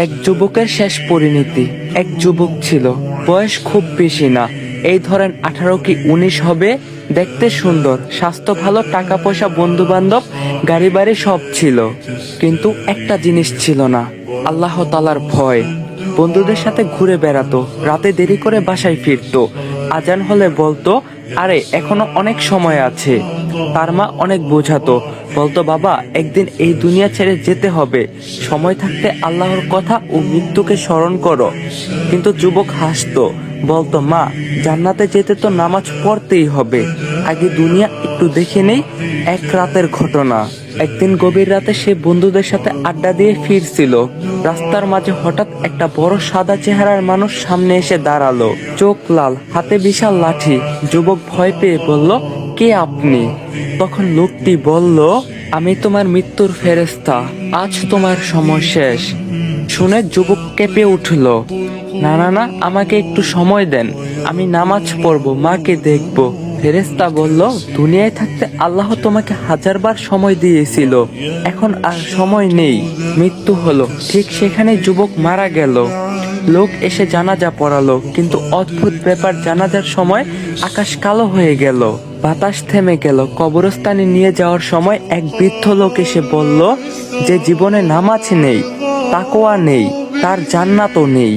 এক যুবকের শেষ পরিণতি। এক যুবক ছিল, বয়স খুব বেশি না, এই ধরেন 18 কি 19 হবে। দেখতে সুন্দর, স্বাস্থ্য ভালো, টাকা পয়সা, বন্ধু বান্ধব, গাড়ি বাড়ি সব ছিল, কিন্তু একটা জিনিস ছিল না, আল্লাহ তাআলার ভয়। বন্ধুদের সাথে ঘুরে বেড়াতো, রাতে দেরি করে বাসায় ফিরতো, আজান হলে বলতো আরে এখনো অনেক সময় আছে। তার মা অনেক বোঝাতো, বলতো বাবা একদিন এই দুনিয়া ছেড়ে যেতে হবে, সময় থাকতে আল্লাহর কথা ও মৃত্যুকে স্মরণ করো। কিন্তু যুবক হাসতো, বলতো মা জান্নাতে যেতে তো নামাজ পড়তেই হবে, আগে দুনিয়া একটু দেখে নেই। এক রাতের ঘটনা, একদিন গভীর রাতে সে বন্ধুদের সাথে আড্ডা দিয়ে ফিরছিল। রাস্তার মাঝে হঠাৎ একটা বড় সাদা চেহারার মানুষ সামনে এসে দাঁড়ালো, চোখ লাল, হাতে বিশাল লাঠি। যুবক ভয় পেয়ে বলল, কে আপনি? তখন লোকটি বলল, আমি তোমার মৃত্যুর ফেরেশতা, আজ তোমার সময় শেষ। শুনে যুবক কেঁপে উঠল, না না না, আমাকে একটু সময় দেন, আমি নামাজ পড়বো, মাকে দেখবো। ফেরেশতা বলল, দুনিয়ায় থাকতে আল্লাহ তোমাকে 1000 বার সময় দিয়েছিল, এখন আর সময় নেই, মৃত্যু হলো। ঠিক সেখানে যুবক মারা গেল। লোক এসে জানাজা পড়ালো, কিন্তু অদ্ভুত ব্যাপার, জানাজার সময় আকাশ কালো হয়ে গেল, বাতাস থেমে গেল। কবরস্থানে নিয়ে যাওয়ার সময় এক বৃদ্ধ লোক এসে বলল, যে জীবনে নামাজ নেই, তাকওয়া নেই, তার জান্নাতও নেই,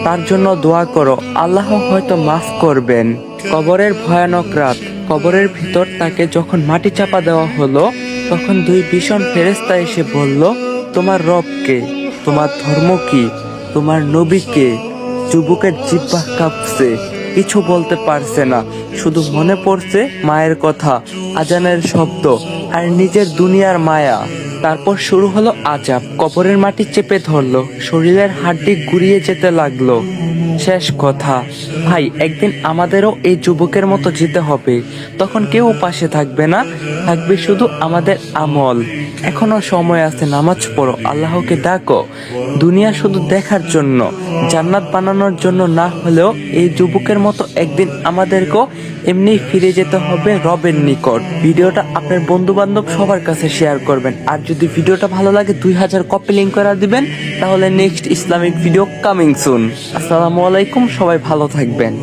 তার জন্য দোয়া করো, আল্লাহ হয়তো মাফ করবেন। কবরের ভয়ানক রাত, কবরের ভিতর তাকে যখন মাটি চাপা দেওয়া হলো, তখন দুই ভীষণ ফেরেশতা এসে বলল, তোমার রব কে, তোমার ধর্ম কি, তোমার নবী কে? যুবকের জিহ্বা কাঁপছে, কিছু বলতে পারছে না, শুধু মনে পড়ছে মায়ের কথা, আজানের শব্দ আর নিজের দুনিয়ার মায়া। তারপর শুরু হলো আজাব, কবরের মাটি চেপে ধরলো, শরীরের হাড্ডি গুড়িয়ে যেতে লাগলো। শেষ কথা, ভাই একদিন আমাদেরও এই যুবকের মতো যেতে হবে, তখন কেউ পাশে থাকবে না, থাকবে শুধু আমাদের আমল। এখনো সময় আছে, নামাজ পড়ো, আল্লাহকে ডাকো, দুনিয়া শুধু দেখার জন্য, জান্নাত বানানোর জন্য না হলেও এই যুবকের মতো একদিন আমাদেরকেও এমনি ফিরে যেতে হবে রবের নিকট। ভিডিওটা আপনার বন্ধু বান্ধব সবার কাছে শেয়ার করবেন, আর যদি ভিডিওটা ভালো লাগে 2000 কপি লিঙ্ক করে দিবেন, তাহলে next Islamic video coming soon. আসসালামু আলাইকুম, সবাই ভালো থাকবেন।